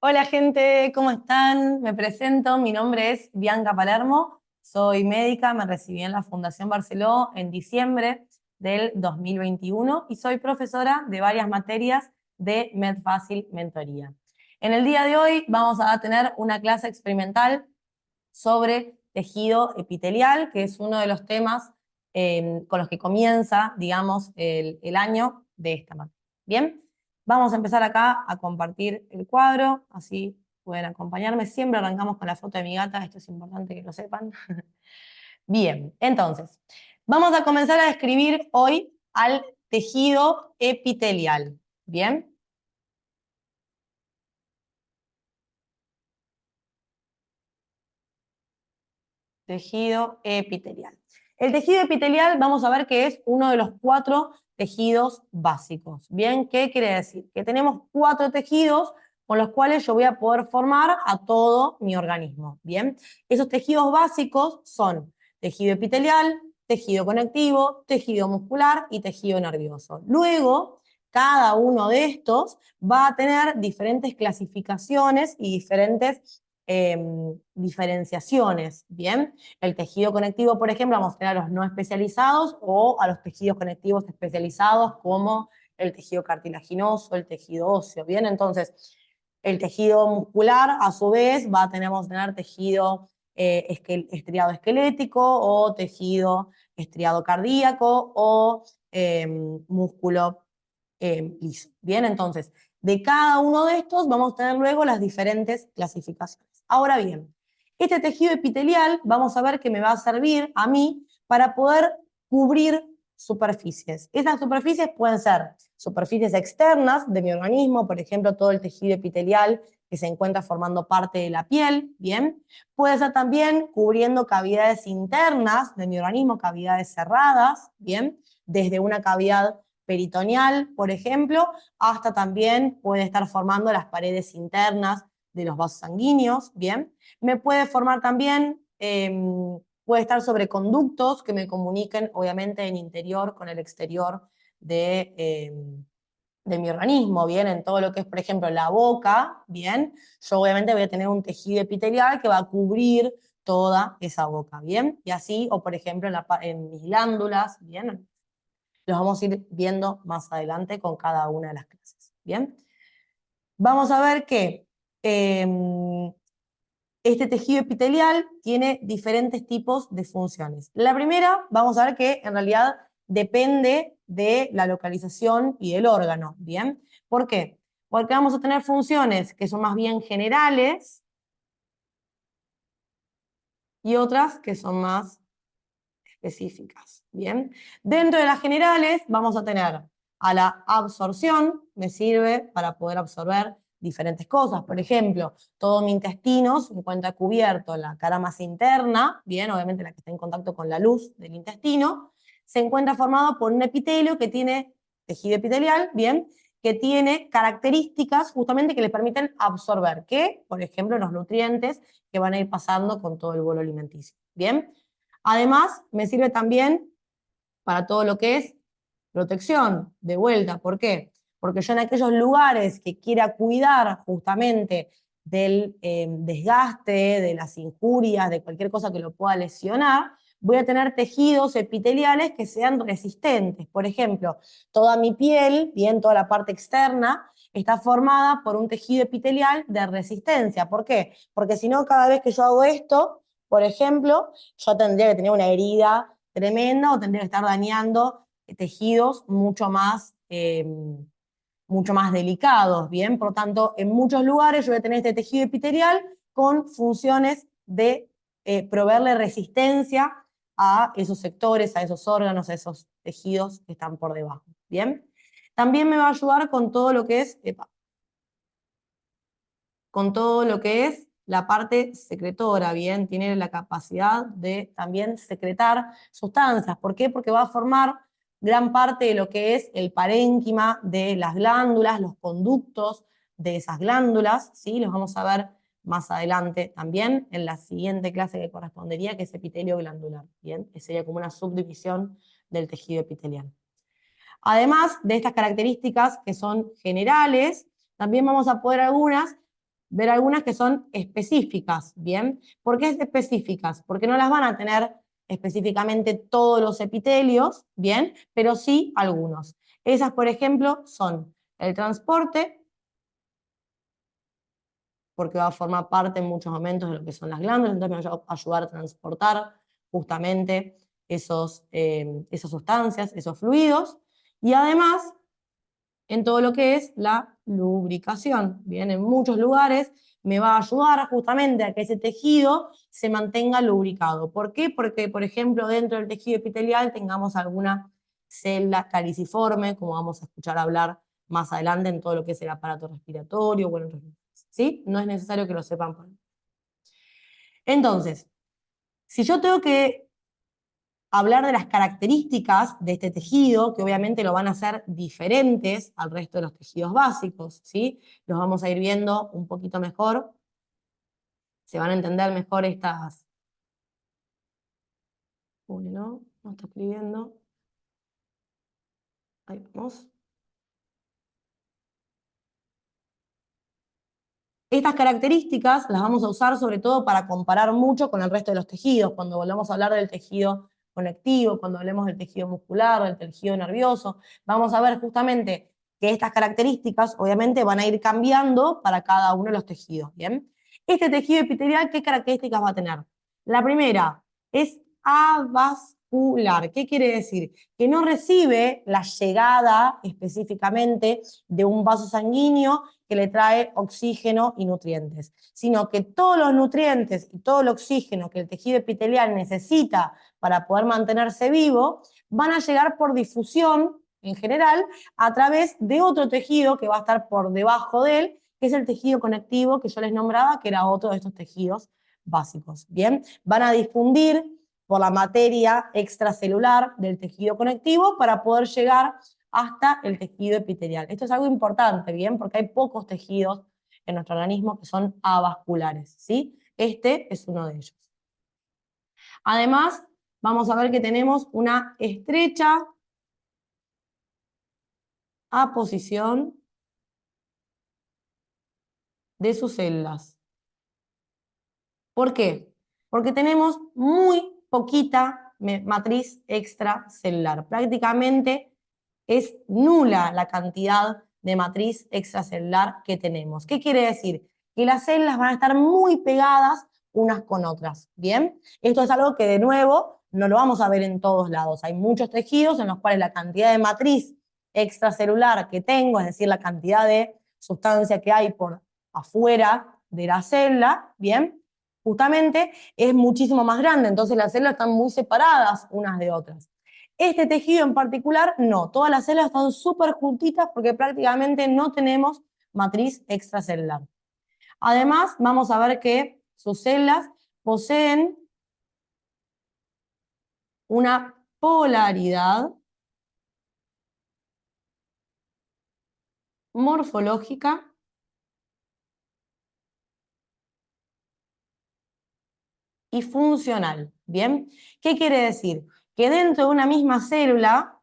Hola gente, ¿cómo están? Me presento, mi nombre es Bianca Palermo, soy médica, me recibí en la Fundación Barceló en diciembre del 2021 y soy profesora de varias materias de MedFácil Mentoría. En el día de hoy vamos a tener una clase experimental sobre tejido epitelial, que es uno de los temas con los que comienza, digamos, el año de esta materia. Bien, vamos a empezar acá a compartir el cuadro, así pueden acompañarme. Siempre arrancamos con la foto de mi gata, esto es importante que lo sepan. Bien, entonces, vamos a comenzar a describir hoy al tejido epitelial. Bien. Tejido epitelial. El tejido epitelial vamos a ver que es uno de los 4 tejidos básicos. Bien, ¿qué quiere decir? Que tenemos 4 tejidos con los cuales yo voy a poder formar a todo mi organismo. Bien, esos tejidos básicos son tejido epitelial, tejido conectivo, tejido muscular y tejido nervioso. Luego, cada uno de estos va a tener diferentes clasificaciones y diferentes diferenciaciones, ¿bien? El tejido conectivo, por ejemplo, vamos a tener a los no especializados o a los tejidos conectivos especializados como el tejido cartilaginoso, el tejido óseo, ¿bien? Entonces, el tejido muscular, a su vez, vamos a tener tejido estriado esquelético o tejido estriado cardíaco o músculo liso, ¿bien? Entonces, de cada uno de estos vamos a tener luego las diferentes clasificaciones. Ahora bien, este tejido epitelial vamos a ver que me va a servir a mí para poder cubrir superficies. Esas superficies pueden ser superficies externas de mi organismo, por ejemplo, todo el tejido epitelial que se encuentra formando parte de la piel, ¿bien? Puede ser también cubriendo cavidades internas de mi organismo, cavidades cerradas, ¿bien? Desde una cavidad peritoneal, por ejemplo, hasta también puede estar formando las paredes internas de los vasos sanguíneos, ¿bien? Me puede formar también, puede estar sobre conductos que me comuniquen, obviamente, en interior con el exterior de mi organismo, ¿bien? En todo lo que es, por ejemplo, la boca, ¿bien? Yo obviamente voy a tener un tejido epitelial que va a cubrir toda esa boca, ¿bien? Y así, o por ejemplo, en mis glándulas, ¿bien? Los vamos a ir viendo más adelante con cada una de las clases, ¿bien? Vamos a ver que este tejido epitelial tiene diferentes tipos de funciones. La primera, vamos a ver que en realidad depende de la localización y del órgano, ¿bien? ¿Por qué? Porque vamos a tener funciones que son más bien generales y otras que son más específicas, ¿bien? Dentro de las generales vamos a tener a la absorción, me sirve para poder absorber diferentes cosas. Por ejemplo, todo mi intestino se encuentra cubierto, la cara más interna, bien, obviamente la que está en contacto con la luz del intestino, se encuentra formado por un epitelio que tiene tejido epitelial, bien, que tiene características justamente que le permiten absorber, que, por ejemplo, los nutrientes que van a ir pasando con todo el bolo alimenticio, bien. Además, me sirve también para todo lo que es protección, de vuelta. ¿Por qué? Porque yo en aquellos lugares que quiera cuidar justamente del desgaste, de las injurias, de cualquier cosa que lo pueda lesionar, voy a tener tejidos epiteliales que sean resistentes. Por ejemplo, toda mi piel, bien, toda la parte externa, está formada por un tejido epitelial de resistencia. ¿Por qué? Porque si no, cada vez que yo hago esto, por ejemplo, yo tendría que tener una herida tremenda o tendría que estar dañando tejidos mucho más delicados, ¿bien? Por tanto, en muchos lugares yo voy a tener este tejido epitelial con funciones de proveerle resistencia a esos sectores, a esos órganos, a esos tejidos que están por debajo, ¿bien? También me va a ayudar con todo lo que es, con todo lo que es la parte secretora, ¿bien? Tiene la capacidad de también secretar sustancias. ¿Por qué? Porque va a formar gran parte de lo que es el parénquima de las glándulas, los conductos de esas glándulas, ¿sí? Los vamos a ver más adelante también en la siguiente clase que correspondería, que es epitelio glandular, ¿bien? Que sería como una subdivisión del tejido epitelial. Además de estas características que son generales, también vamos a poder algunas ver algunas que son específicas, ¿bien? ¿Por qué específicas? Porque no las van a tener específicamente todos los epitelios, ¿bien? Pero sí algunos. Esas, por ejemplo, son el transporte, porque va a formar parte en muchos momentos de lo que son las glándulas, entonces me va a ayudar a transportar justamente esas sustancias, esos fluidos, y además en todo lo que es la lubricación. Bien, en muchos lugares me va a ayudar justamente a que ese tejido se mantenga lubricado. ¿Por qué? Porque, por ejemplo, dentro del tejido epitelial tengamos alguna célula caliciforme, como vamos a escuchar hablar más adelante en todo lo que es el aparato respiratorio, bueno, ¿sí? No es necesario que lo sepan. Entonces, si yo tengo que hablar de las características de este tejido, que obviamente lo van a hacer diferentes al resto de los tejidos básicos, ¿sí? Los vamos a ir viendo un poquito mejor, se van a entender mejor estas... Uy, no está escribiendo. Ahí vamos. Estas características las vamos a usar sobre todo para comparar mucho con el resto de los tejidos, cuando volvamos a hablar del tejido conectivo, cuando hablemos del tejido muscular, del tejido nervioso, vamos a ver justamente que estas características obviamente van a ir cambiando para cada uno de los tejidos, ¿bien? Este tejido epitelial, ¿qué características va a tener? La primera es avascular. ¿Qué quiere decir? Que no recibe la llegada específicamente de un vaso sanguíneo que le trae oxígeno y nutrientes, sino que todos los nutrientes y todo el oxígeno que el tejido epitelial necesita para poder mantenerse vivo van a llegar por difusión en general a través de otro tejido que va a estar por debajo de él, que es el tejido conectivo que yo les nombraba, que era otro de estos tejidos básicos. Bien, van a difundir por la materia extracelular del tejido conectivo para poder llegar hasta el tejido epitelial. Esto es algo importante, ¿bien? Porque hay pocos tejidos en nuestro organismo que son avasculares, ¿sí? Este es uno de ellos. Además, vamos a ver que tenemos una estrecha aposición de sus células. ¿Por qué? Porque tenemos muy poquita matriz extracelular. Prácticamente es nula la cantidad de matriz extracelular que tenemos. ¿Qué quiere decir? Que las células van a estar muy pegadas unas con otras. ¿Bien? Esto es algo que de nuevo no lo vamos a ver en todos lados. Hay muchos tejidos en los cuales la cantidad de matriz extracelular que tengo, es decir, la cantidad de sustancia que hay por afuera de la célula, ¿bien? Justamente es muchísimo más grande, entonces las células están muy separadas unas de otras. Este tejido en particular, no, todas las células están súper juntitas porque prácticamente no tenemos matriz extracelular. Además, vamos a ver que sus células poseen una polaridad morfológica y funcional. ¿Bien? ¿Qué quiere decir? Que dentro de una misma célula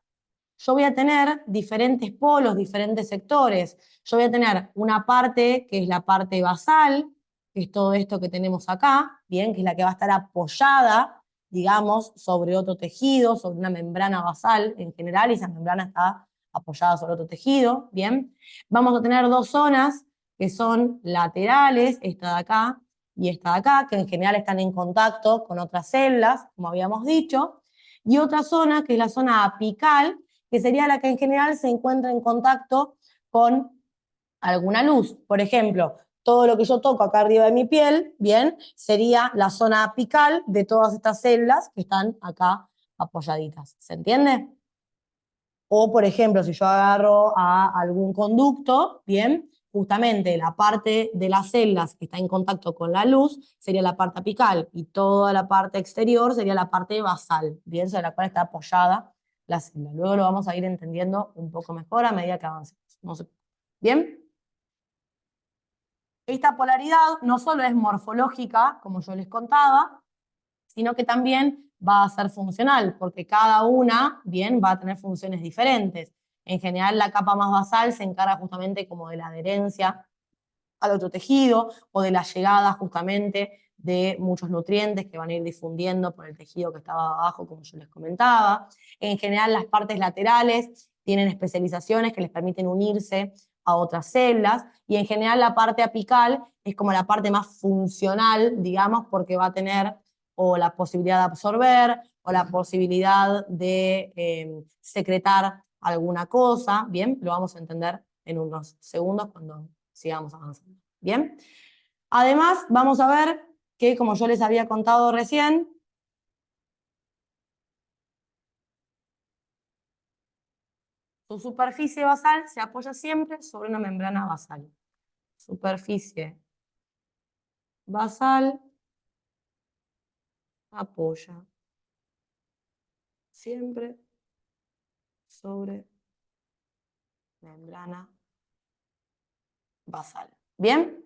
yo voy a tener diferentes polos, diferentes sectores. Yo voy a tener una parte que es la parte basal, que es todo esto que tenemos acá, ¿bien? Que es la que va a estar apoyada, digamos, sobre otro tejido, sobre una membrana basal en general, y esa membrana está apoyada sobre otro tejido, ¿bien? Vamos a tener dos zonas que son laterales, esta de acá y esta de acá, que en general están en contacto con otras células, como habíamos dicho, y otra zona que es la zona apical, que sería la que en general se encuentra en contacto con alguna luz. Por ejemplo, todo lo que yo toco acá arriba de mi piel, bien, sería la zona apical de todas estas células que están acá apoyaditas. ¿Se entiende? O, por ejemplo, si yo agarro a algún conducto, bien, justamente la parte de las células que está en contacto con la luz sería la parte apical y toda la parte exterior sería la parte basal, bien, sobre la cual está apoyada la célula. Luego lo vamos a ir entendiendo un poco mejor a medida que avancemos. No sé. ¿Bien? Esta polaridad no solo es morfológica, como yo les contaba, sino que también va a ser funcional, porque cada una, bien, va a tener funciones diferentes. En general, la capa más basal se encarga justamente como de la adherencia al otro tejido o de la llegada justamente de muchos nutrientes que van a ir difundiendo por el tejido que estaba abajo, como yo les comentaba. En general, las partes laterales tienen especializaciones que les permiten unirse a otras células, y en general la parte apical es como la parte más funcional, digamos, porque va a tener o la posibilidad de absorber o la posibilidad de secretar alguna cosa. Bien, lo vamos a entender en unos segundos cuando sigamos avanzando. Bien, además vamos a ver que, como yo les había contado recién, su superficie basal se apoya siempre sobre una membrana basal. Superficie basal apoya siempre sobre membrana basal. ¿Bien?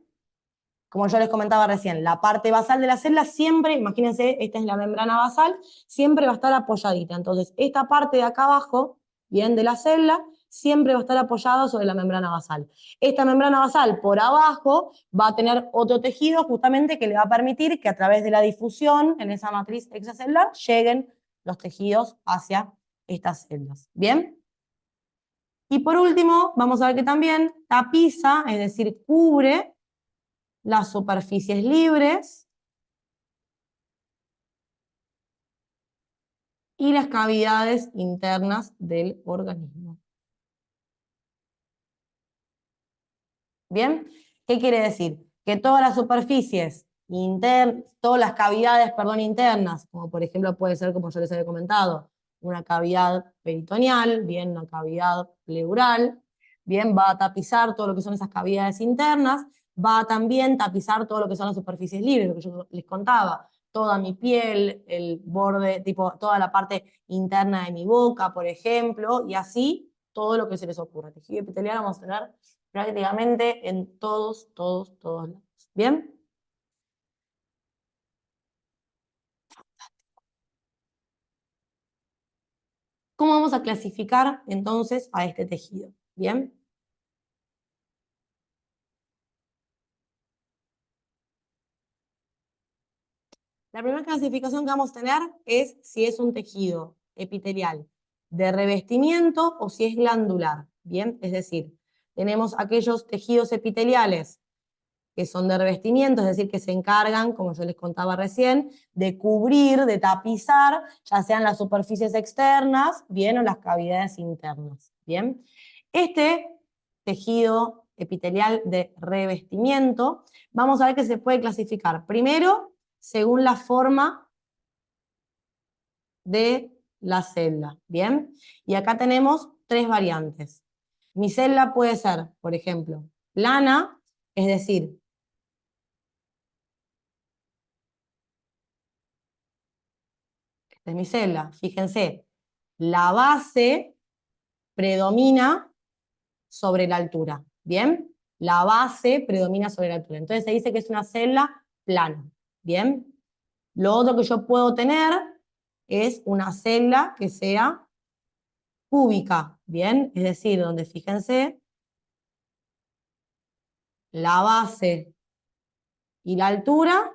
Como yo les comentaba recién, la parte basal de la célula siempre, imagínense, esta es la membrana basal, siempre va a estar apoyadita. Entonces, esta parte de acá abajo, bien, de la célula, siempre va a estar apoyada sobre la membrana basal. Esta membrana basal por abajo va a tener otro tejido justamente que le va a permitir que a través de la difusión en esa matriz extracelular lleguen los tejidos hacia estas células. ¿Bien? Y por último, vamos a ver que también tapiza, es decir, cubre las superficies libres y las cavidades internas del organismo. ¿Bien? ¿Qué quiere decir? Que todas las superficies internas, todas las cavidades, perdón, internas, como por ejemplo puede ser, como yo les había comentado, una cavidad peritoneal, bien, una cavidad pleural, bien, va a tapizar todo lo que son esas cavidades internas, va a también tapizar todo lo que son las superficies libres, lo que yo les contaba, toda mi piel, el borde, tipo, toda la parte interna de mi boca, por ejemplo, y así todo lo que se les ocurra. Tejido epitelial vamos a tener prácticamente en todos lados. ¿Bien? ¿Cómo vamos a clasificar entonces a este tejido? ¿Bien? La primera clasificación que vamos a tener es si es un tejido epitelial de revestimiento o si es glandular. ¿Bien? Es decir, tenemos aquellos tejidos epiteliales que son de revestimiento, es decir, que se encargan, como yo les contaba recién, de cubrir, de tapizar, ya sean las superficies externas, bien, o las cavidades internas, bien. Este tejido epitelial de revestimiento, vamos a ver que se puede clasificar primero según la forma de la célula, bien. Y acá tenemos tres variantes. Mi célula puede ser, por ejemplo, plana, es decir, de mi célula. Fíjense, la base predomina sobre la altura, ¿bien? La base predomina sobre la altura. Entonces se dice que es una célula plana, ¿bien? Lo otro que yo puedo tener es una célula que sea cúbica, ¿bien? Es decir, donde fíjense, la base y la altura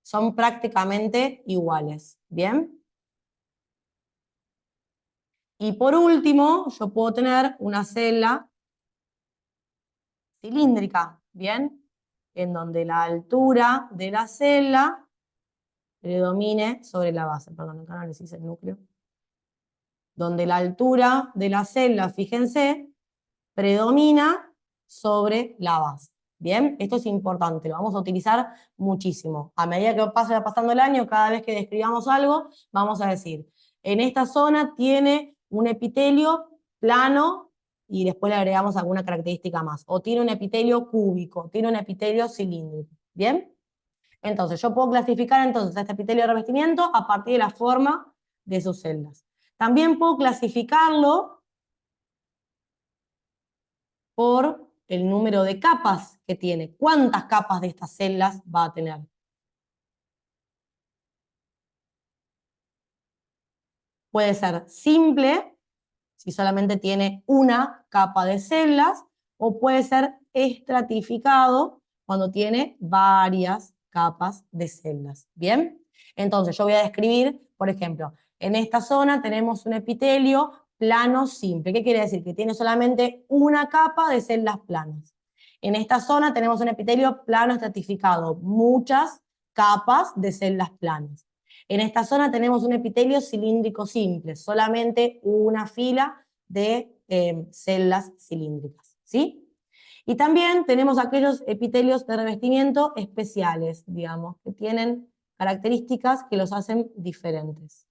son prácticamente iguales, ¿bien? Y por último, yo puedo tener una célula cilíndrica, ¿bien? En donde la altura de la celda predomine sobre la base. Perdón, acá no les hice el núcleo. Donde la altura de la celda, fíjense, predomina sobre la base. Bien, esto es importante, lo vamos a utilizar muchísimo. A medida que vaya pasando el año, cada vez que describamos algo, vamos a decir, en esta zona tiene un epitelio plano y después le agregamos alguna característica más. O tiene un epitelio cúbico, tiene un epitelio cilíndrico. ¿Bien? Entonces, yo puedo clasificar entonces a este epitelio de revestimiento a partir de la forma de sus celdas. También puedo clasificarlo por el número de capas que tiene. ¿Cuántas capas de estas células va a tener? Puede ser simple, si solamente tiene una capa de células, o puede ser estratificado cuando tiene varias capas de celdas. ¿Bien? Entonces yo voy a describir, por ejemplo, en esta zona tenemos un epitelio plano simple. ¿Qué quiere decir? Que tiene solamente una capa de celdas planas. En esta zona tenemos un epitelio plano estratificado, muchas capas de celdas planas. En esta zona tenemos un epitelio cilíndrico simple, solamente una fila de celdas cilíndricas, ¿sí? Y también tenemos aquellos epitelios de revestimiento especiales, digamos, que tienen características que los hacen diferentes.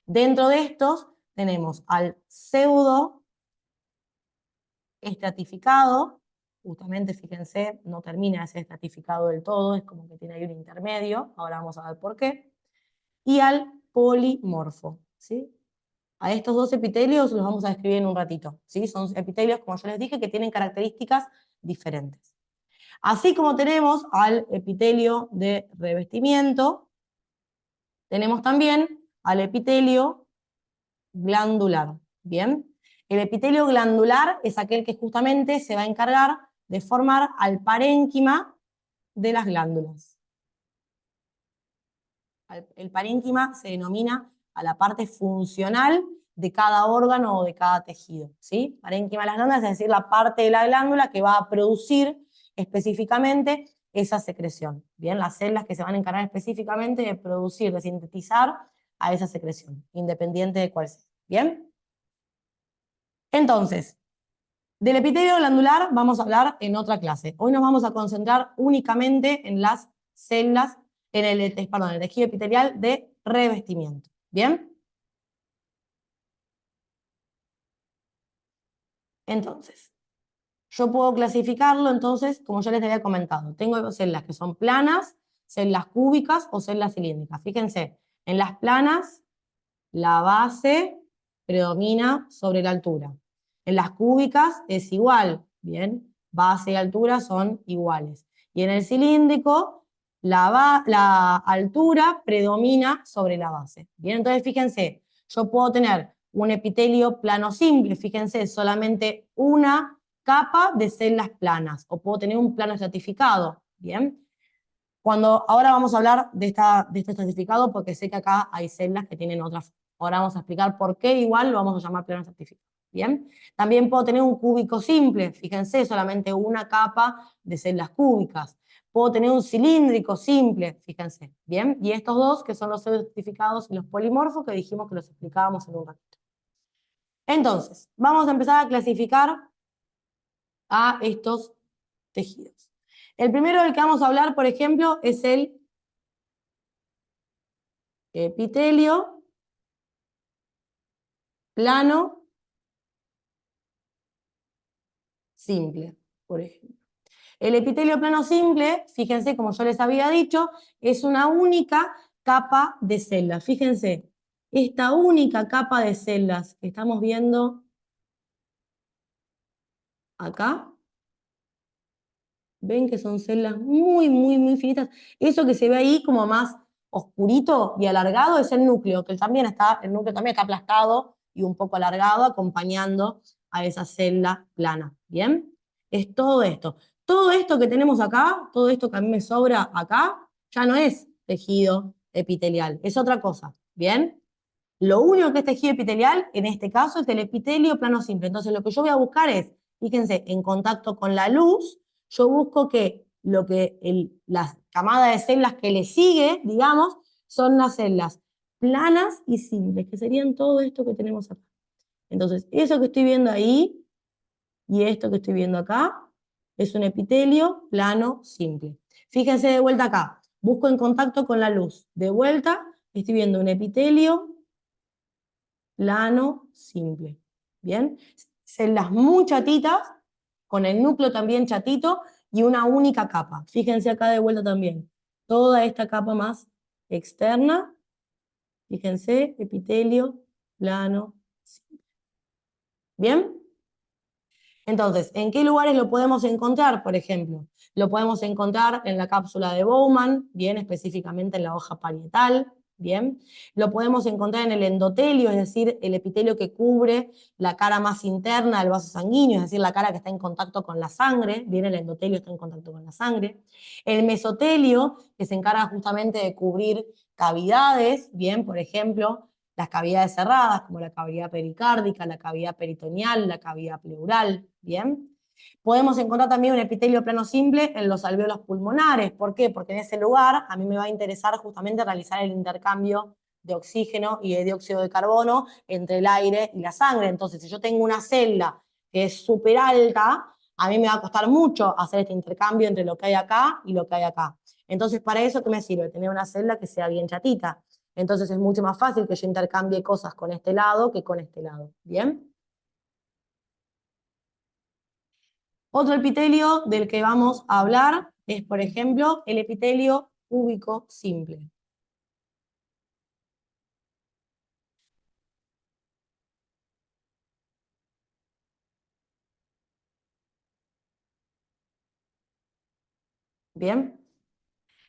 Dentro de estos tenemos al pseudo estratificado, justamente fíjense, no termina de ser estratificado del todo, es como que tiene ahí un intermedio, ahora vamos a ver por qué, y al polimorfo, ¿sí? A estos dos epitelios los vamos a describir en un ratito, ¿sí? Son epitelios, como yo les dije, que tienen características diferentes. Así como tenemos al epitelio de revestimiento, tenemos también al epitelio glandular, ¿bien? El epitelio glandular es aquel que justamente se va a encargar de formar al parénquima de las glándulas. El parénquima se denomina a la parte funcional de cada órgano o de cada tejido, ¿sí? Parénquima de las glándulas, es decir, la parte de la glándula que va a producir específicamente esa secreción, ¿bien? Las células que se van a encargar específicamente de producir, de sintetizar a esa secreción, independiente de cuál sea, ¿bien? Entonces, del epitelio glandular vamos a hablar en otra clase. Hoy nos vamos a concentrar únicamente en las células, en el tejido epitelial de revestimiento. ¿Bien? Entonces, yo puedo clasificarlo entonces, como ya les había comentado. Tengo células que son planas, células cúbicas o células cilíndricas. Fíjense, en las planas la base predomina sobre la altura. En las cúbicas es igual, ¿bien? Base y altura son iguales. Y en el cilíndrico, la altura predomina sobre la base. Bien, entonces fíjense, yo puedo tener un epitelio plano simple, fíjense, solamente una capa de células planas, o puedo tener un plano estratificado, ¿bien? Ahora vamos a hablar de este estratificado porque sé que acá hay células que tienen otras. Ahora vamos a explicar por qué igual lo vamos a llamar plano estratificado. ¿Bien? También puedo tener un cúbico simple, fíjense, solamente una capa de células cúbicas. Puedo tener un cilíndrico simple, fíjense. ¿Bien? Y estos dos, que son los estratificados y los polimorfos, que dijimos que los explicábamos en un ratito. Entonces, vamos a empezar a clasificar a estos tejidos. El primero del que vamos a hablar, por ejemplo, es el epitelio plano simple, por ejemplo. El epitelio plano simple, fíjense, como yo les había dicho, es una única capa de celdas. Fíjense, esta única capa de celdas que estamos viendo acá, ven que son celdas muy, muy, muy finitas. Eso que se ve ahí como más oscurito y alargado es el núcleo, que el núcleo también está aplastado y un poco alargado, acompañando a esa celda plana. ¿Bien? Es todo esto. Todo esto que tenemos acá, todo esto que a mí me sobra acá, ya no es tejido epitelial, es otra cosa. ¿Bien? Lo único que es tejido epitelial, en este caso, es el epitelio plano simple. Entonces, lo que yo voy a buscar es, fíjense, en contacto con la luz, yo busco que las camadas de células que le sigue, digamos, son las células planas y simples, que serían todo esto que tenemos acá. Entonces, eso que estoy viendo ahí y esto que estoy viendo acá es un epitelio plano simple. Fíjense de vuelta acá, busco en contacto con la luz. De vuelta, estoy viendo un epitelio plano simple. ¿Bien? Celdas muy chatitas, con el núcleo también chatito y una única capa. Fíjense acá de vuelta también. Toda esta capa más externa, fíjense, epitelio plano simple. ¿Bien? Entonces, ¿en qué lugares lo podemos encontrar? Por ejemplo, lo podemos encontrar en la cápsula de Bowman, bien específicamente en la hoja parietal. ¿bien? Lo podemos encontrar en el endotelio, es decir, el epitelio que cubre la cara más interna del vaso sanguíneo, es decir, la cara que está en contacto con la sangre, bien, el endotelio está en contacto con la sangre. El mesotelio, que se encarga justamente de cubrir cavidades, bien, por ejemplo, las cavidades cerradas, como la cavidad pericárdica, la cavidad peritoneal, la cavidad pleural, bien. Podemos encontrar también un epitelio plano simple en los alvéolos pulmonares. ¿Por qué? Porque en ese lugar a mí me va a interesar justamente realizar el intercambio de oxígeno y de dióxido de carbono entre el aire y la sangre. Entonces, si yo tengo una celda que es súper alta, a mí me va a costar mucho hacer este intercambio entre lo que hay acá y lo que hay acá. Entonces, para eso, ¿qué me sirve? Tener una celda que sea bien chatita. Entonces es mucho más fácil que yo intercambie cosas con este lado que con este lado. ¿Bien? Otro epitelio del que vamos a hablar es, por ejemplo, el epitelio cúbico simple. ¿Bien?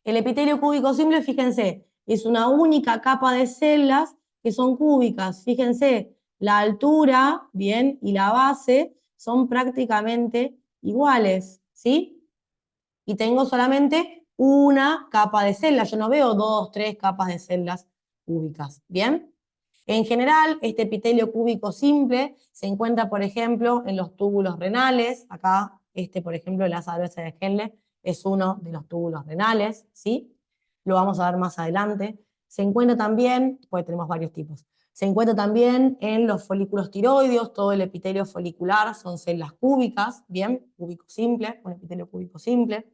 El epitelio cúbico simple, fíjense, es una única capa de células que son cúbicas. Fíjense, la altura, bien, y la base son prácticamente iguales, ¿sí? Y tengo solamente una capa de células. Yo no veo dos, tres capas de células cúbicas, ¿bien? En general, este epitelio cúbico simple se encuentra, por ejemplo, en los túbulos renales. Acá, por ejemplo, la asa de Henle es uno de los túbulos renales, ¿sí? Lo vamos a ver más adelante. Se encuentra también, pues tenemos varios tipos, se encuentra también en los folículos tiroideos, todo el epitelio folicular son células cúbicas, ¿bien? Cúbico simple, un epitelio cúbico simple.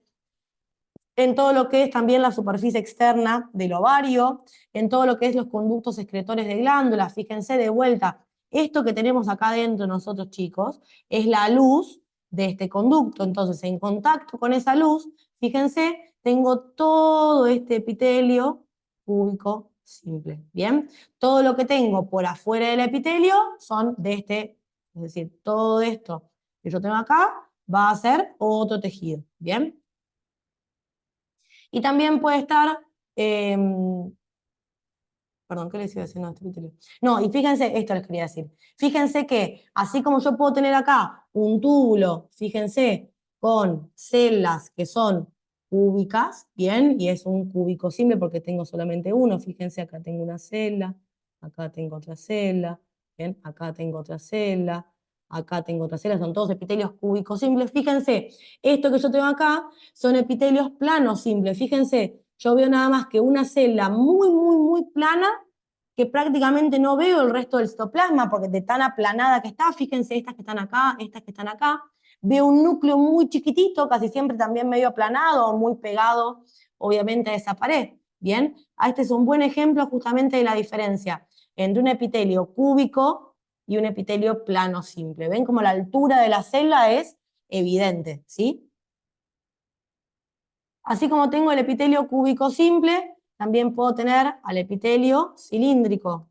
En todo lo que es también la superficie externa del ovario, en todo lo que es los conductos excretores de glándulas. Fíjense de vuelta, esto que tenemos acá adentro nosotros chicos es la luz de este conducto. Entonces, en contacto con esa luz, fíjense, tengo todo este epitelio cúbico simple. Bien, todo lo que tengo por afuera del epitelio son de este, es decir, todo esto que yo tengo acá va a ser otro tejido. Bien. Y también puede estar, eh, perdón, ¿qué les iba a decir? No, este epitelio. No, y fíjense, esto les quería decir. Fíjense que así como yo puedo tener acá un túbulo, fíjense, con celdas que son cúbicas, ¿bien? Y es un cúbico simple porque tengo solamente uno. Fíjense, acá tengo una celda, acá tengo otra celda, ¿bien? Acá tengo otra celda, acá tengo otra celda, son todos epitelios cúbicos simples. Fíjense, esto que yo tengo acá son epitelios planos simples. Fíjense, yo veo nada más que una celda muy, muy, muy plana, que prácticamente no veo el resto del citoplasma, porque de tan aplanada que está, fíjense estas que están acá, estas que están acá. Veo un núcleo muy chiquitito, casi siempre también medio aplanado o muy pegado, obviamente, a esa pared. Bien, este es un buen ejemplo justamente de la diferencia entre un epitelio cúbico y un epitelio plano simple. ¿Ven cómo la altura de la celda es evidente? ¿Sí? Así como tengo el epitelio cúbico simple, también puedo tener al epitelio cilíndrico.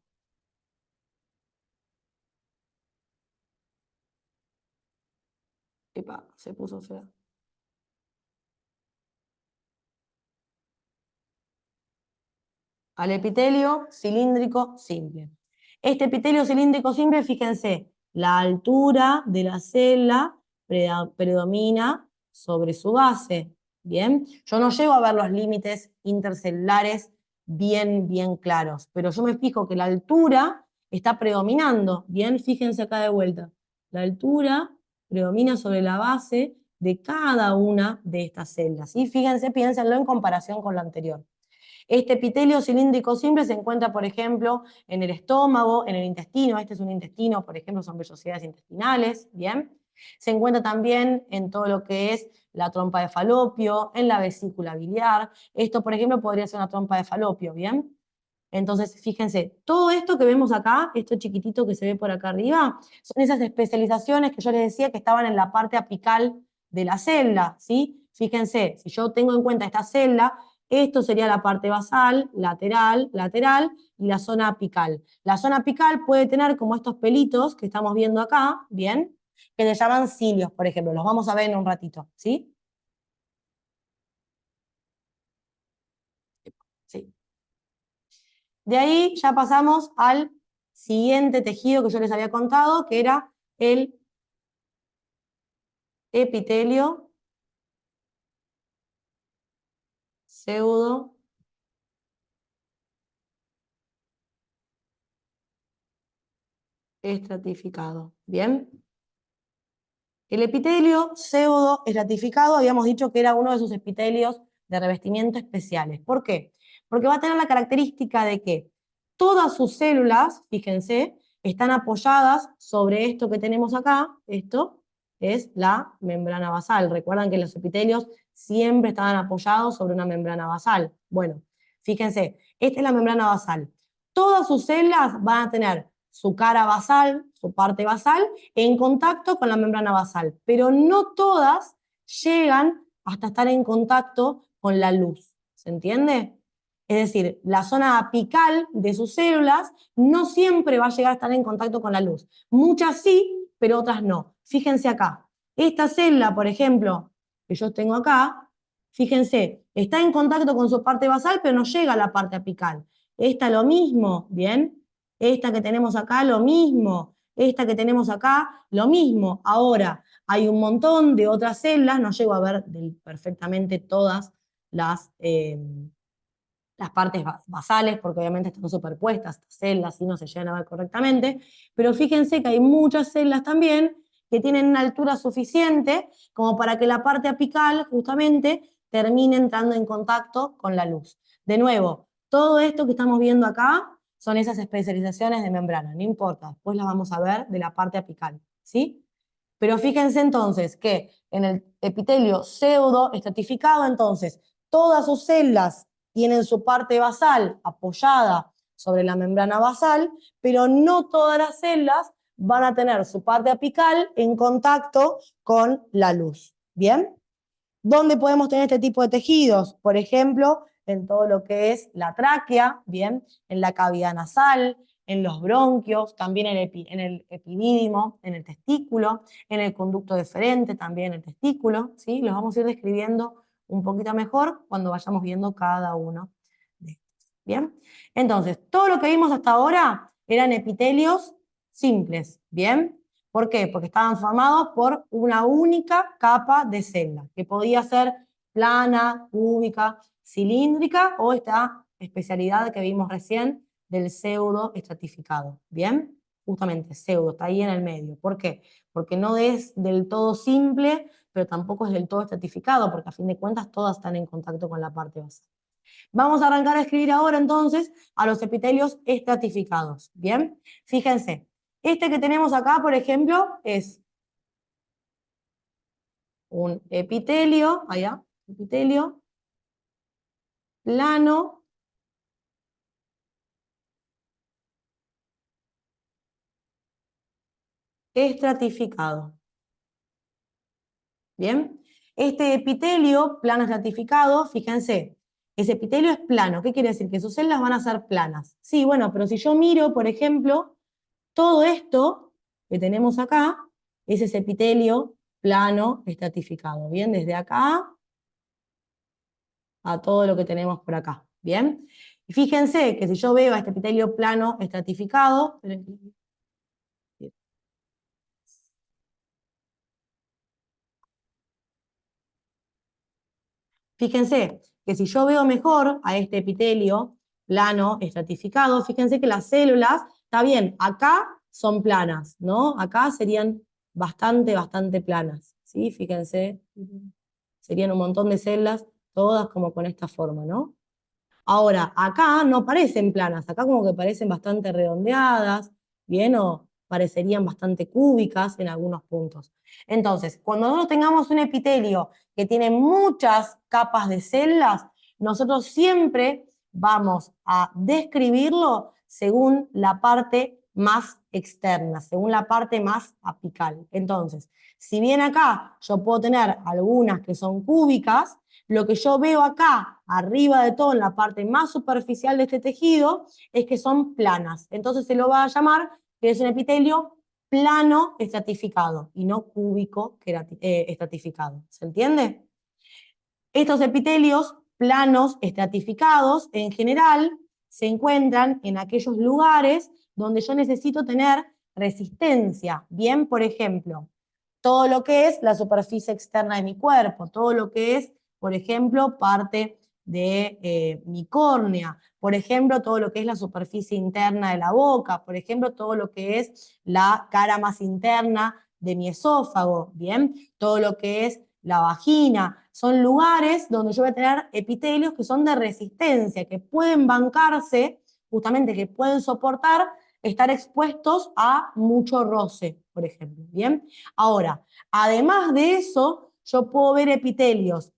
Epa, se puso fea. Al epitelio cilíndrico simple. Este epitelio cilíndrico simple, fíjense, la altura de la célula predomina sobre su base. Bien, yo no llego a ver los límites intercelulares bien claros, pero yo me fijo que la altura está predominando. Bien, fíjense acá de vuelta. La altura predomina sobre la base de cada una de estas celdas. Y fíjense, piénsenlo en comparación con lo anterior. Este epitelio cilíndrico simple se encuentra, por ejemplo, en el estómago, en el intestino. Este es un intestino, por ejemplo, son vellosidades intestinales, ¿bien? Se encuentra también en todo lo que es la trompa de falopio, en la vesícula biliar. Esto, por ejemplo, podría ser una trompa de falopio, ¿bien? Entonces, fíjense, todo esto que vemos acá, esto chiquitito que se ve por acá arriba, son esas especializaciones que yo les decía que estaban en la parte apical de la celda, ¿sí? Fíjense, si yo tengo en cuenta esta celda, esto sería la parte basal, lateral y la zona apical. La zona apical puede tener como estos pelitos que estamos viendo acá, ¿bien? Que se llaman cilios, por ejemplo. Los vamos a ver en un ratito, ¿sí? Sí. De ahí ya pasamos al siguiente tejido que yo les había contado, que era el epitelio pseudo estratificado. ¿Bien? El epitelio pseudo estratificado habíamos dicho que era uno de sus epitelios de revestimiento especiales. ¿Por qué? Porque va a tener la característica de que todas sus células, fíjense, están apoyadas sobre esto que tenemos acá. Esto es la membrana basal. Recuerdan que los epitelios siempre estaban apoyados sobre una membrana basal. Bueno, fíjense, esta es la membrana basal. Todas sus células van a tener su cara basal, su parte basal, en contacto con la membrana basal, pero no todas llegan hasta estar en contacto con la luz. ¿Se entiende? Es decir, la zona apical de sus células no siempre va a llegar a estar en contacto con la luz. Muchas sí, pero otras no. Fíjense acá. Esta célula, por ejemplo, que yo tengo acá, fíjense, está en contacto con su parte basal, pero no llega a la parte apical. Esta lo mismo, ¿bien? Esta que tenemos acá, lo mismo. Esta que tenemos acá, lo mismo. Ahora, hay un montón de otras células, no llego a ver perfectamente todas las partes basales, porque obviamente están superpuestas, estas células y no se llegan a ver correctamente, pero fíjense que hay muchas células también que tienen una altura suficiente como para que la parte apical justamente termine entrando en contacto con la luz. De nuevo, todo esto que estamos viendo acá son esas especializaciones de membrana, no importa, después las vamos a ver de la parte apical, ¿sí? Pero fíjense entonces que en el epitelio pseudo estratificado, entonces, todas sus células tienen su parte basal apoyada sobre la membrana basal, pero no todas las células van a tener su parte apical en contacto con la luz. ¿Bien? ¿Dónde podemos tener este tipo de tejidos? Por ejemplo, en todo lo que es la tráquea, ¿bien? En la cavidad nasal, en los bronquios, también en el epidídimo, en el testículo, en el conducto deferente, también en el testículo, ¿sí? Los vamos a ir describiendo un poquito mejor cuando vayamos viendo cada uno de estos, ¿bien? Entonces, todo lo que vimos hasta ahora eran epitelios simples, ¿bien? ¿Por qué? Porque estaban formados por una única capa de célula, que podía ser plana, cúbica, cilíndrica o esta especialidad que vimos recién del pseudo estratificado. ¿Bien? Justamente, pseudo, está ahí en el medio. ¿Por qué? Porque no es del todo simple, pero tampoco es del todo estratificado, porque a fin de cuentas todas están en contacto con la parte basal. Vamos a arrancar a escribir ahora entonces a los epitelios estratificados. ¿Bien? Fíjense, este que tenemos acá, por ejemplo, es un epitelio, allá, epitelio plano estratificado. ¿Bien? Este epitelio plano estratificado, fíjense, ese epitelio es plano. ¿Qué quiere decir? Que sus células van a ser planas. Sí, bueno, pero si yo miro, por ejemplo, todo esto que tenemos acá es ese epitelio plano estratificado. ¿Bien? Desde acá a todo lo que tenemos por acá. ¿Bien? Y fíjense que si yo veo a este epitelio plano estratificado, fíjense que si yo veo mejor a este epitelio plano estratificado, fíjense que las células, está bien, acá son planas, ¿no? Acá serían bastante planas, ¿sí? Fíjense, serían un montón de células, todas como con esta forma, ¿no? Ahora, acá no parecen planas, acá como que parecen bastante redondeadas, ¿bien? O parecerían bastante cúbicas en algunos puntos. Entonces, cuando nosotros tengamos un epitelio que tiene muchas capas de células, nosotros siempre vamos a describirlo según la parte más externa, según la parte más apical. Entonces, si bien acá yo puedo tener algunas que son cúbicas, lo que yo veo acá, arriba de todo, en la parte más superficial de este tejido, es que son planas. Entonces se lo va a llamar que es un epitelio plano estratificado y no cúbico estratificado. ¿Se entiende? Estos epitelios planos estratificados, en general, se encuentran en aquellos lugares donde yo necesito tener resistencia. Bien, por ejemplo, todo lo que es la superficie externa de mi cuerpo, todo lo que es, por ejemplo, parte de mi córnea, por ejemplo, todo lo que es la superficie interna de la boca, por ejemplo, todo lo que es la cara más interna de mi esófago, ¿bien? Todo lo que es la vagina, son lugares donde yo voy a tener epitelios que son de resistencia, que pueden bancarse, justamente que pueden soportar estar expuestos a mucho roce, por ejemplo, ¿bien? Ahora, además de eso, yo puedo ver epitelios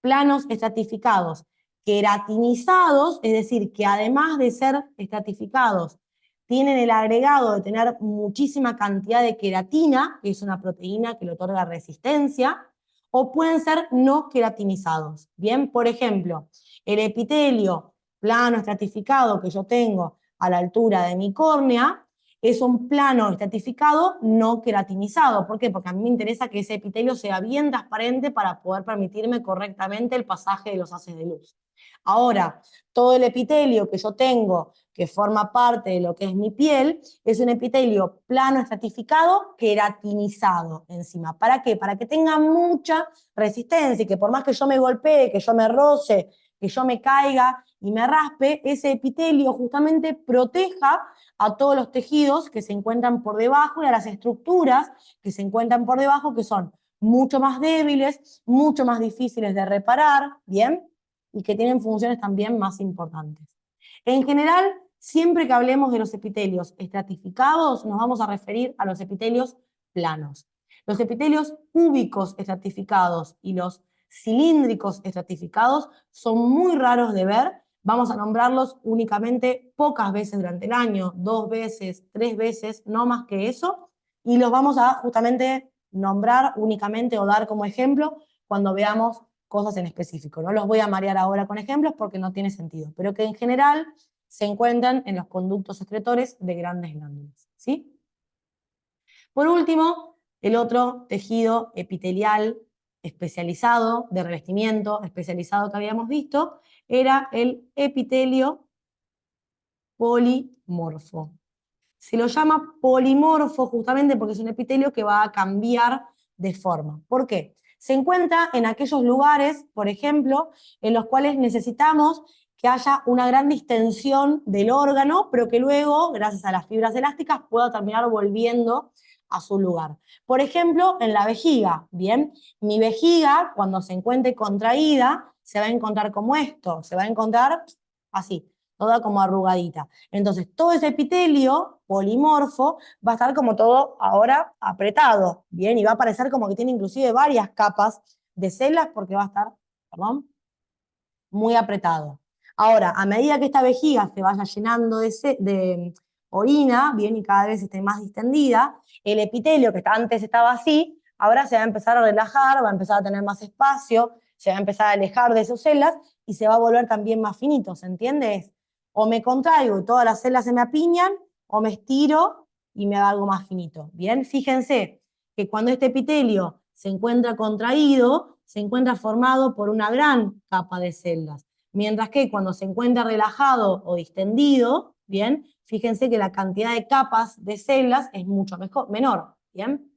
planos estratificados, queratinizados, es decir, que además de ser estratificados, tienen el agregado de tener muchísima cantidad de queratina, que es una proteína que le otorga resistencia, o pueden ser no queratinizados. Bien, por ejemplo, el epitelio plano estratificado que yo tengo a la altura de mi córnea es un plano estratificado no queratinizado. ¿Por qué? Porque a mí me interesa que ese epitelio sea bien transparente para poder permitirme correctamente el pasaje de los haces de luz. Ahora, todo el epitelio que yo tengo, que forma parte de lo que es mi piel, es un epitelio plano estratificado queratinizado encima. ¿Para qué? Para que tenga mucha resistencia y que por más que yo me golpee, que yo me roce, que yo me caiga y me raspe, ese epitelio justamente proteja a todos los tejidos que se encuentran por debajo y a las estructuras que se encuentran por debajo, que son mucho más débiles, mucho más difíciles de reparar, ¿bien? Y que tienen funciones también más importantes. En general, siempre que hablemos de los epitelios estratificados, nos vamos a referir a los epitelios planos. Los epitelios cúbicos estratificados y los cilíndricos estratificados son muy raros de ver. Vamos a nombrarlos únicamente pocas veces durante el año, 2 veces, 3 veces, no más que eso, y los vamos a justamente nombrar únicamente o dar como ejemplo cuando veamos cosas en específico. No los voy a marear ahora con ejemplos porque no tiene sentido, pero que en general se encuentran en los conductos excretores de grandes glándulas, ¿sí? Por último, el otro tejido epitelial especializado, de revestimiento especializado que habíamos visto, era el epitelio polimorfo. Se lo llama polimorfo justamente porque es un epitelio que va a cambiar de forma. ¿Por qué? Se encuentra en aquellos lugares, por ejemplo, en los cuales necesitamos que haya una gran distensión del órgano, pero que luego, gracias a las fibras elásticas, pueda terminar volviendo a su lugar. Por ejemplo, en la vejiga, ¿bien? Mi vejiga, cuando se encuentre contraída, se va a encontrar como esto, se va a encontrar así, toda como arrugadita. Entonces, todo ese epitelio polimorfo va a estar como todo ahora apretado, ¿bien? Y va a parecer como que tiene inclusive varias capas de células porque va a estar, perdón, muy apretado. Ahora, a medida que esta vejiga se vaya llenando de orina, bien, y cada vez esté más distendida, el epitelio que antes estaba así, ahora se va a empezar a relajar, va a empezar a tener más espacio, se va a empezar a alejar de sus células y se va a volver también más finito, ¿se entiende? O me contraigo y todas las células se me apiñan, o me estiro y me hago algo más finito. Bien, fíjense que cuando este epitelio se encuentra contraído, se encuentra formado por una gran capa de células. Mientras que cuando se encuentra relajado o distendido, bien, fíjense que la cantidad de capas de células es mucho menor, bien.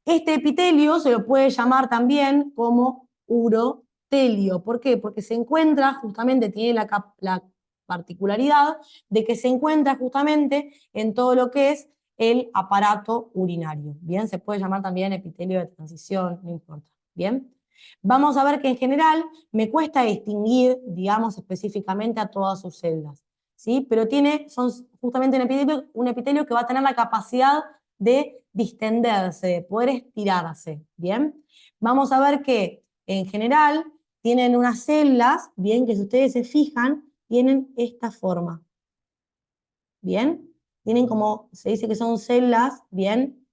Este epitelio se lo puede llamar también como urotelio. ¿Por qué? Porque se encuentra justamente, tiene la particularidad de que se encuentra justamente en todo lo que es el aparato urinario. Bien, se puede llamar también epitelio de transición, no importa. Bien, vamos a ver que en general me cuesta distinguir, digamos, específicamente a todas sus células, ¿sí? Pero son justamente un epitelio que va a tener la capacidad de distenderse, de poder estirarse, ¿bien? Vamos a ver que en general tienen unas células, bien, que si ustedes se fijan, tienen esta forma, ¿bien? Tienen como, se dice que son células, ¿bien?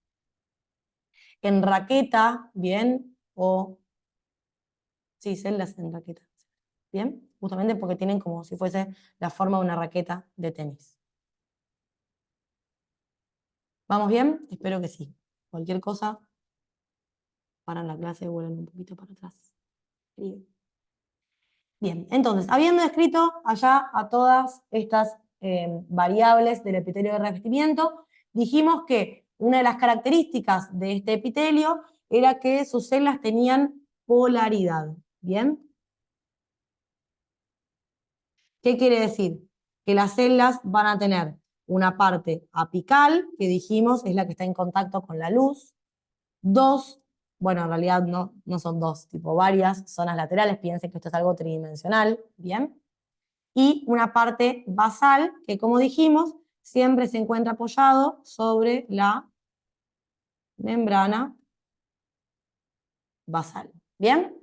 En raqueta, ¿bien? O, sí, células en raqueta, ¿bien? Justamente porque tienen como si fuese la forma de una raqueta de tenis. ¿Vamos bien? Espero que sí. Cualquier cosa, paran la clase y vuelven un poquito para atrás. Bien, entonces, habiendo descrito allá a todas estas variables del epitelio de revestimiento, dijimos que una de las características de este epitelio era que sus células tenían polaridad. ¿Bien? ¿Qué quiere decir? Que las células van a tener una parte apical, que dijimos es la que está en contacto con la luz, dos, bueno, en realidad no son dos, tipo varias zonas laterales, piensen que esto es algo tridimensional, ¿bien? Y una parte basal, que como dijimos, siempre se encuentra apoyado sobre la membrana basal, ¿bien?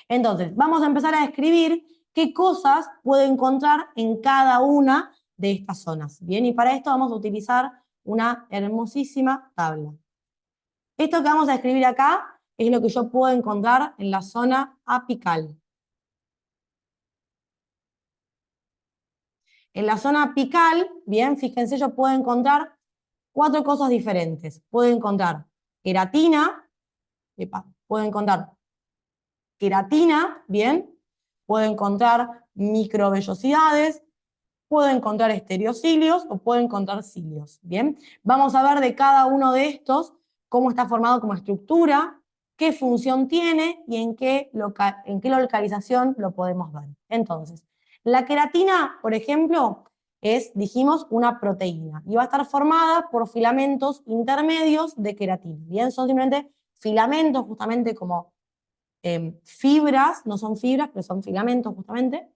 Entonces, vamos a empezar a describir qué cosas puede encontrar en cada una de estas zonas, ¿bien? Y para esto vamos a utilizar una hermosísima tabla. Esto que vamos a escribir acá es lo que yo puedo encontrar en la zona apical. En la zona apical, bien, fíjense, yo puedo encontrar 4 cosas diferentes. Puedo encontrar queratina, puedo encontrar queratina, bien, puedo encontrar microvellosidades, puedo encontrar estereocilios o puedo encontrar cilios, bien. Vamos a ver de cada uno de estos cómo está formado como estructura, qué función tiene y en qué localización lo podemos ver. Entonces, la queratina, por ejemplo, es, dijimos, una proteína y va a estar formada por filamentos intermedios de queratina. Bien, son simplemente filamentos, justamente como fibras, no son fibras, pero son filamentos justamente,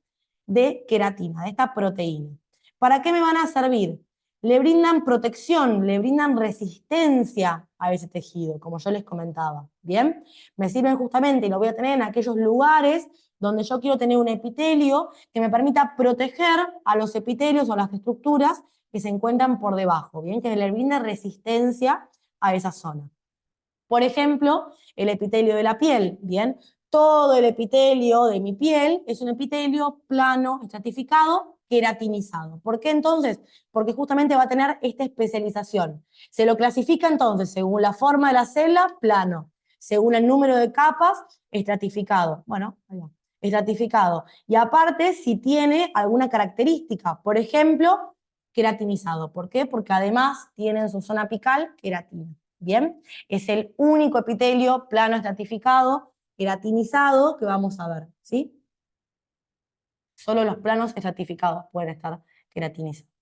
de queratina, de esta proteína. ¿Para qué me van a servir? Le brindan protección, le brindan resistencia a ese tejido, como yo les comentaba, ¿bien? Me sirven justamente, y lo voy a tener en aquellos lugares donde yo quiero tener un epitelio que me permita proteger a los epitelios o a las estructuras que se encuentran por debajo, ¿bien? Que le brinde resistencia a esa zona. Por ejemplo, el epitelio de la piel, ¿bien? Todo el epitelio de mi piel es un epitelio plano, estratificado, queratinizado. ¿Por qué entonces? Porque justamente va a tener esta especialización. Se lo clasifica entonces según la forma de la célula, plano. Según el número de capas, estratificado. Bueno, ahí va. Estratificado. Y aparte, si tiene alguna característica, por ejemplo, queratinizado. ¿Por qué? Porque además tiene en su zona apical queratina. ¿Bien? Es el único epitelio plano estratificado, queratinizado, que vamos a ver, ¿sí? Solo los planos estratificados pueden estar queratinizados.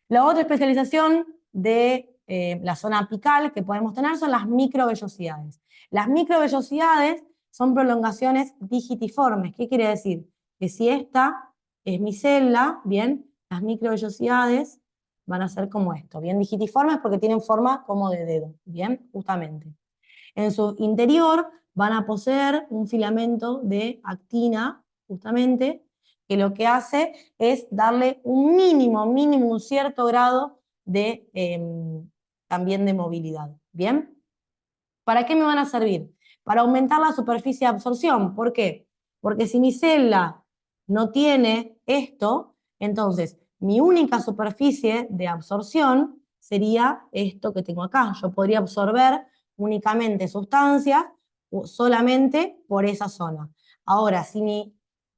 La otra especialización de la zona apical que podemos tener son las microvellosidades. Las microvellosidades son prolongaciones digitiformes. ¿Qué quiere decir? Que si esta es mi célula, bien, las microvellosidades van a ser como esto, bien, digitiformes porque tienen forma como de dedo, bien, justamente. En su interior van a poseer un filamento de actina, justamente, que lo que hace es darle un mínimo, un cierto grado de también de movilidad. ¿Bien? ¿Para qué me van a servir? Para aumentar la superficie de absorción. ¿Por qué? Porque si mi célula no tiene esto, entonces mi única superficie de absorción sería esto que tengo acá. Yo podría absorber únicamente sustancias solamente por esa zona. Ahora, si mi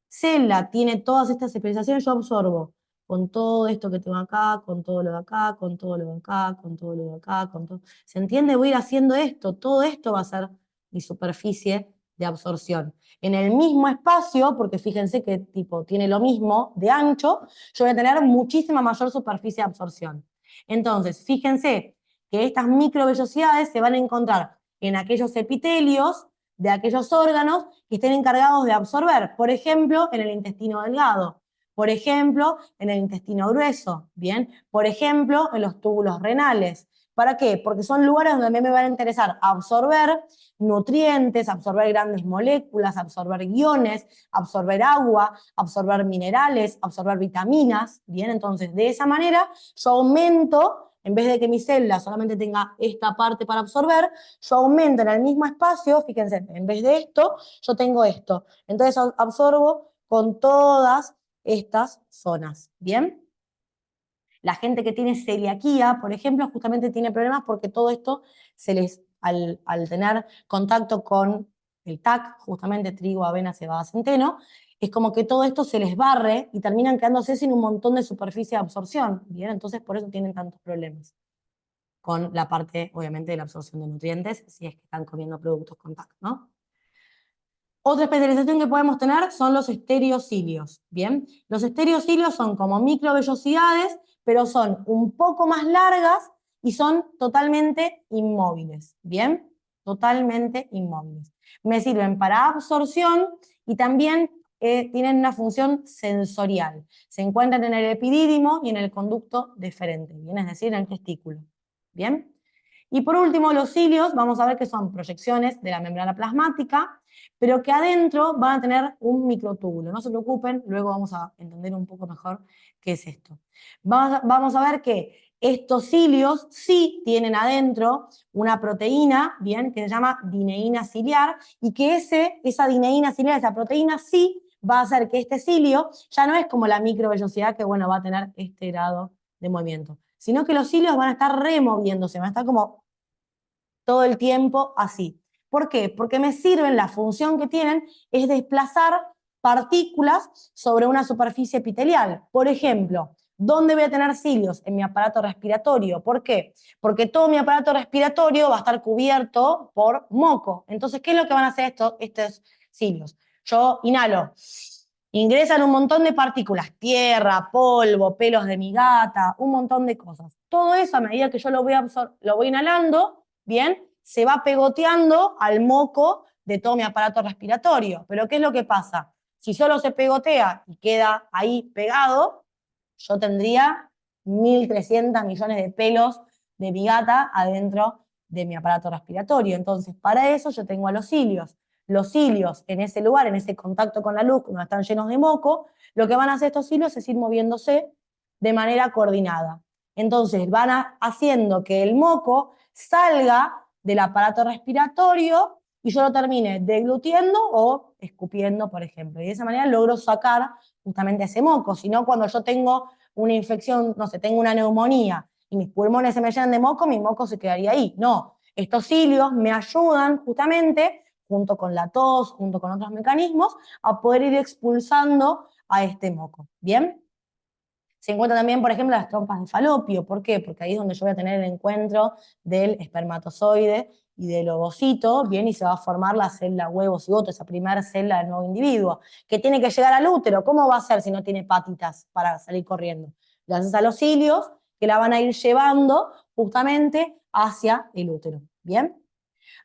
célula tiene todas estas especializaciones, yo absorbo con todo esto que tengo acá, con todo lo de acá, con todo lo de acá, con todo lo de acá, con todo. ¿Se entiende? Voy a ir haciendo esto, todo esto va a ser mi superficie de absorción. En el mismo espacio, porque fíjense que tipo tiene lo mismo de ancho, yo voy a tener muchísima mayor superficie de absorción. Entonces, fíjense que estas microvellosidades se van a encontrar en aquellos epitelios de aquellos órganos que estén encargados de absorber, por ejemplo, en el intestino delgado, por ejemplo, en el intestino grueso, ¿bien? Por ejemplo, en los túbulos renales. ¿Para qué? Porque son lugares donde a mí me van a interesar absorber nutrientes, absorber grandes moléculas, absorber iones, absorber agua, absorber minerales, absorber vitaminas, ¿bien? Entonces, de esa manera, yo aumento, en vez de que mi célula solamente tenga esta parte para absorber, yo aumento en el mismo espacio, fíjense, en vez de esto, yo tengo esto. Entonces absorbo con todas estas zonas, ¿bien? La gente que tiene celiaquía, por ejemplo, justamente tiene problemas porque todo esto se les, al tener contacto con el TAC, justamente trigo, avena, cebada, centeno, es como que todo esto se les barre y terminan quedándose sin un montón de superficie de absorción, ¿bien? Entonces por eso tienen tantos problemas con la parte, obviamente, de la absorción de nutrientes, si es que están comiendo productos con TAC, ¿no? Otra especialización que podemos tener son los estereocilios, ¿bien? Los estereocilios son como microvellosidades, pero son un poco más largas y son totalmente inmóviles, ¿bien? Totalmente inmóviles. Me sirven para absorción y también tienen una función sensorial. Se encuentran en el epidídimo y en el conducto deferente, ¿bien? Es decir, en el testículo, ¿bien? Y por último, los cilios, vamos a ver que son proyecciones de la membrana plasmática, pero que adentro van a tener un microtúbulo. No se preocupen, luego vamos a entender un poco mejor qué es esto. Vamos a ver que estos cilios sí tienen adentro una proteína, bien, que se llama dineína ciliar, y que esa dineína ciliar, esa proteína sí va a hacer que este cilio ya no es como la microvellosidad que, bueno, va a tener este grado de movimiento, sino que los cilios van a estar removiéndose, van a estar como todo el tiempo así. ¿Por qué? Porque me sirven, la función que tienen es desplazar partículas sobre una superficie epitelial. Por ejemplo, ¿dónde voy a tener cilios? En mi aparato respiratorio. ¿Por qué? Porque todo mi aparato respiratorio va a estar cubierto por moco. Entonces, ¿qué es lo que van a hacer estos cilios? Yo inhalo, ingresan un montón de partículas, tierra, polvo, pelos de mi gata, un montón de cosas. Todo eso, a medida que yo lo voy inhalando, ¿bien? Se va pegoteando al moco de todo mi aparato respiratorio. Pero ¿qué es lo que pasa? Si solo se pegotea y queda ahí pegado, yo tendría 1.300 millones de pelos de mi gata adentro de mi aparato respiratorio. Entonces, para eso yo tengo a los cilios. Los cilios en ese lugar, en ese contacto con la luz, cuando están llenos de moco, lo que van a hacer estos cilios es ir moviéndose de manera coordinada. Entonces van haciendo que el moco salga del aparato respiratorio y yo lo termine deglutiendo o escupiendo, por ejemplo. Y de esa manera logro sacar justamente ese moco. Si no, cuando yo tengo una infección, no sé, tengo una neumonía y mis pulmones se me llenan de moco, mi moco se quedaría ahí. No, estos cilios me ayudan justamente, junto con la tos, junto con otros mecanismos, a poder ir expulsando a este moco. ¿Bien? Se encuentran también, por ejemplo, las trompas de falopio. ¿Por qué? Porque ahí es donde yo voy a tener el encuentro del espermatozoide y del ovocito, bien, y se va a formar la célula huevo cigoto, esa primera célula del nuevo individuo, que tiene que llegar al útero. ¿Cómo va a ser si no tiene patitas para salir corriendo? Gracias a los cilios, que la van a ir llevando justamente hacia el útero. ¿Bien?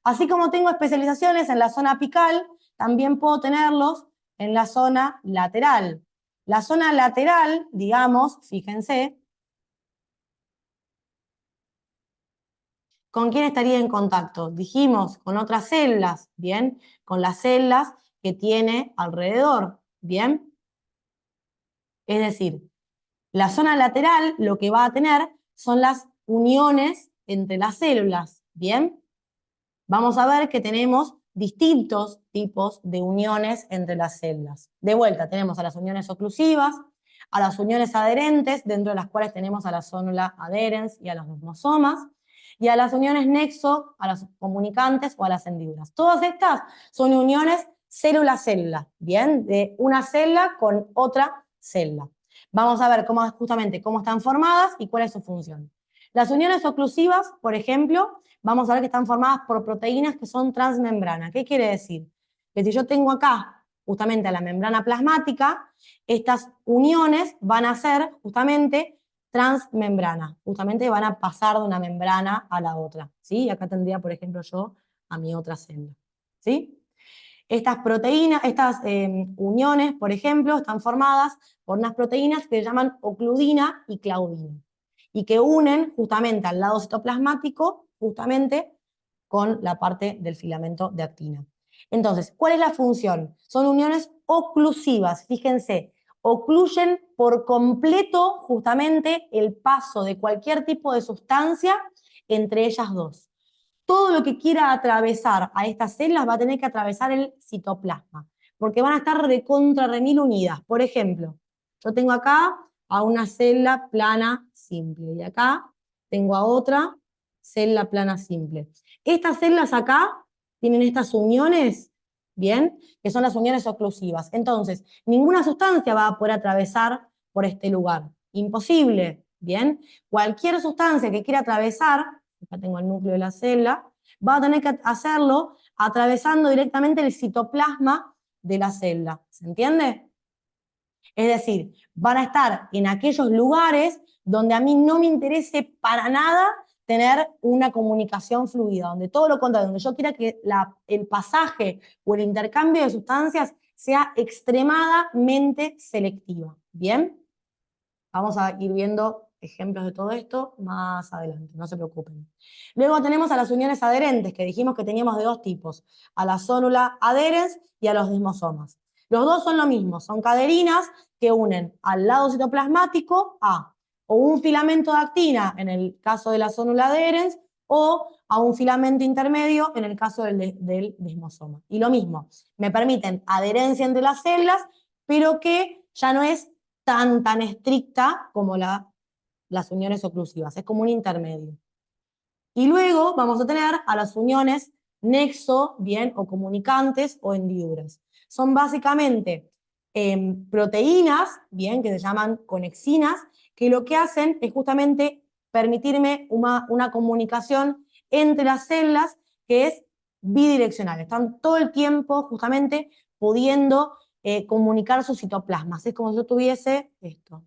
Así como tengo especializaciones en la zona apical, también puedo tenerlos en la zona lateral. La zona lateral, digamos, fíjense, ¿con quién estaría en contacto? Dijimos, con otras células, ¿bien? Con las células que tiene alrededor, ¿bien? Es decir, la zona lateral lo que va a tener son las uniones entre las células, ¿bien? Vamos a ver que tenemos distintos tipos de uniones entre las células. De vuelta, tenemos a las uniones oclusivas, a las uniones adherentes, dentro de las cuales tenemos a la célula adherens y a los desmosomas, y a las uniones nexo, a las comunicantes o a las hendiduras. Todas estas son uniones célula-célula, ¿bien? De una célula con otra célula. Vamos a ver justamente cómo están formadas y cuál es su función. Las uniones oclusivas, por ejemplo, vamos a ver que están formadas por proteínas que son transmembrana. ¿Qué quiere decir? Que si yo tengo acá justamente a la membrana plasmática, estas uniones van a ser justamente transmembrana, justamente van a pasar de una membrana a la otra, ¿sí? Y acá tendría, por ejemplo, yo a mi otra célula, ¿sí? Estas proteínas, estas uniones, por ejemplo, están formadas por unas proteínas que se llaman ocludina y claudina, y que unen justamente al lado citoplasmático, justamente con la parte del filamento de actina. Entonces, ¿cuál es la función? Son uniones oclusivas, fíjense, ocluyen por completo justamente el paso de cualquier tipo de sustancia entre ellas dos. Todo lo que quiera atravesar a estas células va a tener que atravesar el citoplasma, porque van a estar recontra remil unidas. Por ejemplo, yo tengo acá a una célula plana simple y acá tengo a otra célula plana simple. Estas células acá tienen estas uniones ¿bien? Que son las uniones oclusivas. Entonces, ninguna sustancia va a poder atravesar por este lugar. Imposible, ¿bien? Cualquier sustancia que quiera atravesar, acá tengo el núcleo de la célula, va a tener que hacerlo atravesando directamente el citoplasma de la célula. ¿Se entiende? Es decir, van a estar en aquellos lugares donde a mí no me interese para nada tener una comunicación fluida, donde todo lo contrario, donde yo quiera que el pasaje o el intercambio de sustancias sea extremadamente selectiva. ¿Bien? Vamos a ir viendo ejemplos de todo esto más adelante, no se preocupen. Luego tenemos a las uniones adherentes, que dijimos que teníamos de dos tipos, a la célula adherens y a los desmosomas. Los dos son lo mismo, son caderinas que unen al lado citoplasmático a o un filamento de actina, en el caso de la célula adherens, o a un filamento intermedio, en el caso del desmosoma. Y lo mismo, me permiten adherencia entre las células, pero que ya no es tan estricta como las uniones oclusivas, es como un intermedio. Y luego vamos a tener a las uniones nexo, bien, o comunicantes o hendiduras. Son básicamente proteínas, bien, que se llaman conexinas, que lo que hacen es justamente permitirme una comunicación entre las células que es bidireccional. Están todo el tiempo justamente pudiendo comunicar sus citoplasmas. Es como si yo tuviese esto.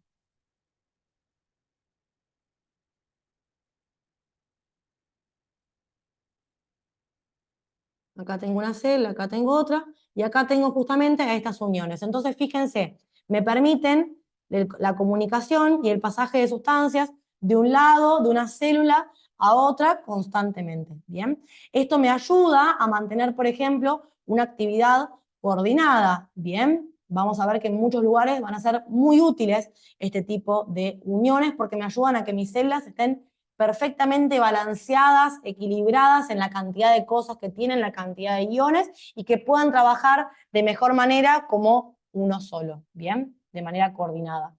Acá tengo una célula, acá tengo otra, y acá tengo justamente a estas uniones. Entonces, fíjense, me permiten la comunicación y el pasaje de sustancias de un lado, de una célula a otra constantemente. ¿Bien? Esto me ayuda a mantener, por ejemplo, una actividad coordinada. ¿Bien? Vamos a ver que en muchos lugares van a ser muy útiles este tipo de uniones porque me ayudan a que mis células estén perfectamente balanceadas, equilibradas en la cantidad de cosas que tienen, la cantidad de iones, y que puedan trabajar de mejor manera como uno solo, ¿bien? De manera coordinada.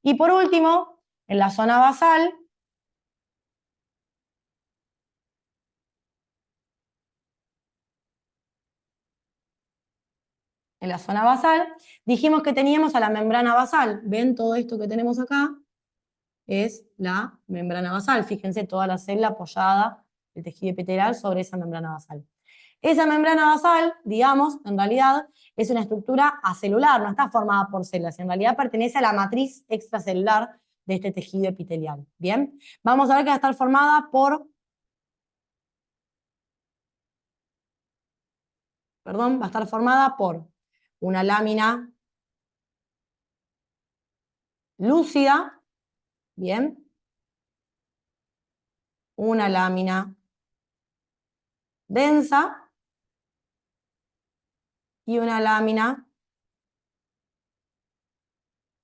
Y por último, en la zona basal, dijimos que teníamos a la membrana basal. ¿Ven todo esto que tenemos acá? Es la membrana basal. Fíjense toda la célula apoyada, el tejido epitelial sobre esa membrana basal. Esa membrana basal, digamos, en realidad es una estructura acelular, no está formada por células, en realidad pertenece a la matriz extracelular de este tejido epitelial. Bien, vamos a ver que va a estar formada por, va a estar formada por una lámina lúcida, bien, una lámina densa y una lámina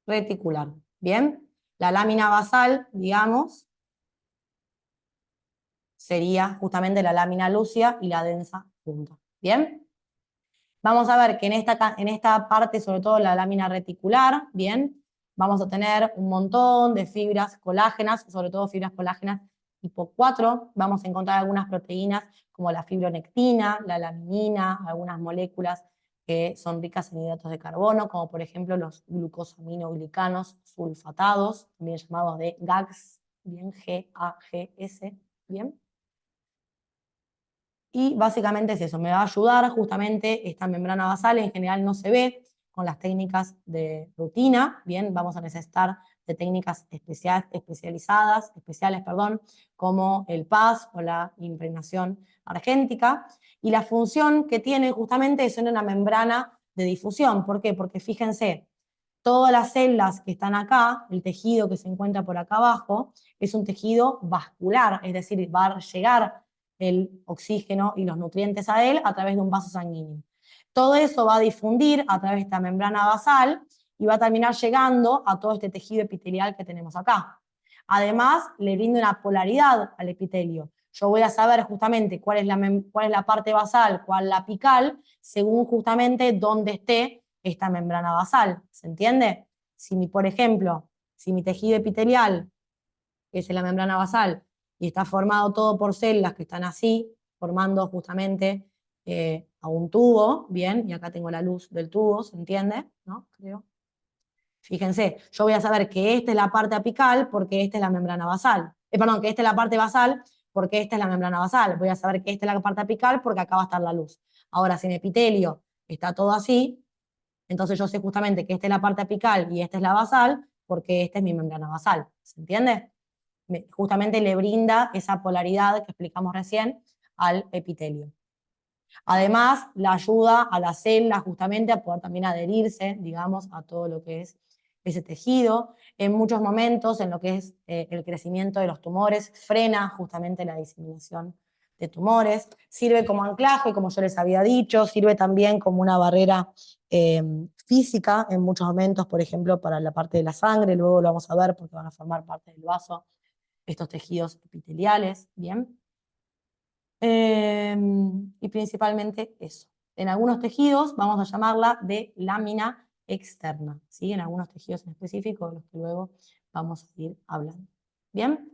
reticular. Bien, la lámina basal, digamos, sería justamente la lámina lúcida y la densa juntas. Bien, vamos a ver que en esta parte, sobre todo la lámina reticular, bien, vamos a tener un montón de fibras colágenas, sobre todo fibras colágenas tipo 4. Vamos a encontrar algunas proteínas como la fibronectina, la laminina, algunas moléculas que son ricas en hidratos de carbono, como por ejemplo los glucosaminoglicanos sulfatados, también llamados de GAGs, bien, G-A-G-S, bien. Y básicamente es eso, me va a ayudar justamente esta membrana basal, en general no se ve con las técnicas de rutina, bien, vamos a necesitar de técnicas especiales, como el PAS o la impregnación argéntica, y la función que tiene justamente es en una membrana de difusión. ¿Por qué? Porque fíjense, todas las células que están acá, el tejido que se encuentra por acá abajo, es un tejido vascular, es decir, va a llegar el oxígeno y los nutrientes a él a través de un vaso sanguíneo. Todo eso va a difundir a través de esta membrana basal y va a terminar llegando a todo este tejido epitelial que tenemos acá. Además, le brinda una polaridad al epitelio. Yo voy a saber justamente cuál es la parte basal, cuál la apical, según justamente dónde esté esta membrana basal. ¿Se entiende? Por ejemplo, si mi tejido epitelial, que es la membrana basal, y está formado todo por células que están así, formando justamente a un tubo, bien, y acá tengo la luz del tubo, ¿se entiende? ¿No? Creo. Fíjense, yo voy a saber que esta es la parte apical porque esta es la membrana basal. Perdón, que esta es la parte basal porque esta es la membrana basal. Voy a saber que esta es la parte apical porque acá va a estar la luz. Ahora, si en epitelio está todo así, entonces yo sé justamente que esta es la parte apical y esta es la basal porque esta es mi membrana basal. ¿Se entiende? Justamente le brinda esa polaridad que explicamos recién al epitelio. Además, la ayuda a la célula justamente a poder también adherirse, digamos, a todo lo que es ese tejido. En muchos momentos, en lo que es el crecimiento de los tumores, frena justamente la diseminación de tumores. Sirve como anclaje, como yo les había dicho, sirve también como una barrera física en muchos momentos, por ejemplo, para la parte de la sangre, luego lo vamos a ver porque van a formar parte del vaso estos tejidos epiteliales, ¿bien? Y principalmente eso. En algunos tejidos vamos a llamarla de lámina externa, ¿sí? En algunos tejidos en específico, de los que luego vamos a ir hablando. ¿Bien?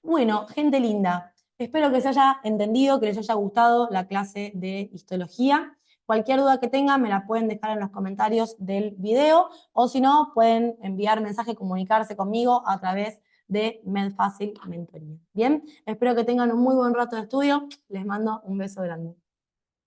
Bueno, gente linda, espero que se haya entendido, que les haya gustado la clase de histología. Cualquier duda que tengan me la pueden dejar en los comentarios del video, o si no, pueden enviar mensaje, comunicarse conmigo a través de Medfacil Mentoría. Bien, espero que tengan un muy buen rato de estudio. Les mando un beso grande.